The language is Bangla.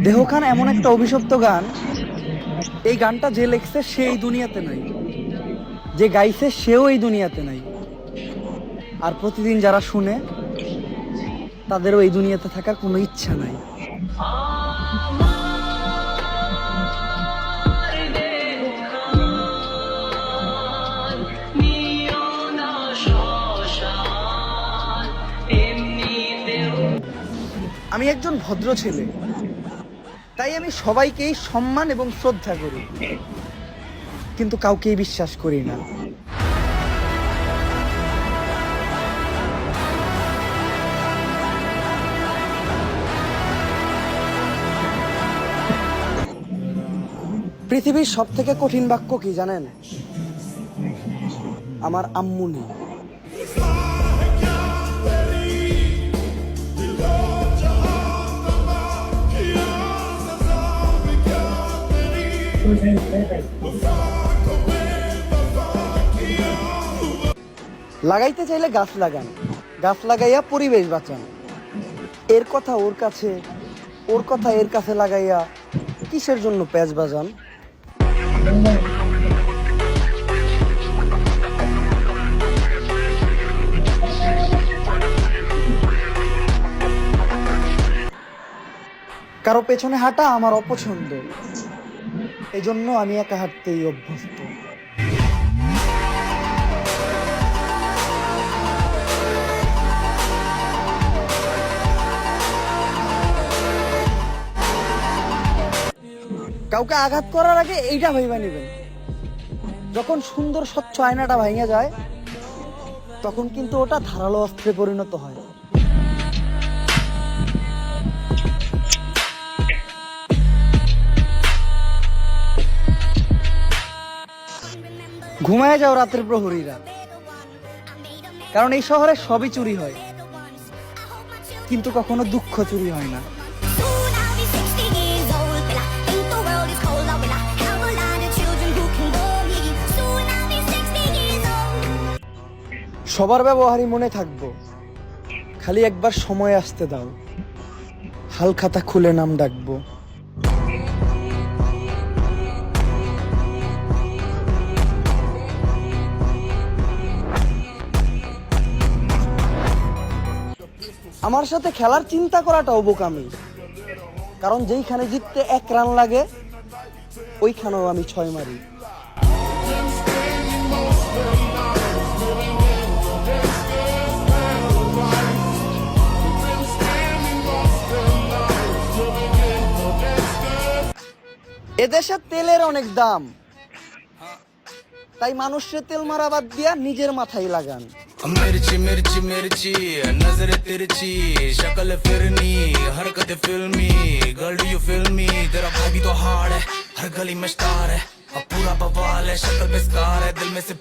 দেহখান এমন একটা অভিশপ্ত গান, এই গানটা যে লেখছে সে এই দুনিয়াতে নাই, যে গাইছে সেও এই দুনিয়াতে নাই, আর প্রতিদিন যারা শুনে তাদেরও এই দুনিয়াতে থাকার কোনো ইচ্ছা নাই। আমি একজন ভদ্র ছেলে, তাই আমি সবাইকেই সম্মান এবং শ্রদ্ধা করি, কিন্তু কাউকেই বিশ্বাস করি না। পৃথিবীর সব থেকে কঠিন বাক্য কি জানেন? আমার আম্মু নেই। লাগাইতে চাইলে গাছ লাগান, গাছ লাগাইয়া পরিবেশ বাঁচান। এর কথা ওর কাছে, ওর কথা এর কাছে লাগাইয়া কিসের জন্য প্যাচ বাজান? কারো পেছনে হাঁটা আমার অপছন্দ, এজন্য আমি একা হাঁটতেই অভ্যস্ত। কাউকে আঘাত করার আগে এইটা ভাইবা নেবেন, যখন সুন্দর স্বচ্ছ আয়নাটা ভাঙা যায় তখন কিন্তু ওটা ধারালো অস্ত্রে পরিণত হয়। ঘুমায় যাও রাতের প্রহরীরা, কারণ এই শহরে সবই চুরি হয়, কিন্তু কখনো দুঃখ চুরি হয় না। সবার ব্যবহারই মনে থাকবো, খালি একবার সময় আসতে দাও, হাল খাতা খুলে নাম ডাকবো। আমার সাথে খেলার চিন্তা করাটাও বোকামি, কারণ যেইখানে জিততে 1 রান লাগে ওইখানেও আমি 6 মারি। এদেশে তেলের অনেক দাম, তাই মানুষের তেল মারা বাদ দিয়া নিজের মাথায় লাগান। मिर्ची मिर्ची मिर्ची नजर तिरछी शक्ल फिरनी हरकत फिल्मी girl do you feel me तेरा भाई भी तो हार्ड है हर गली में स्टार है अब पूरा बवाल है शक्ल पे स्कार है दिल में से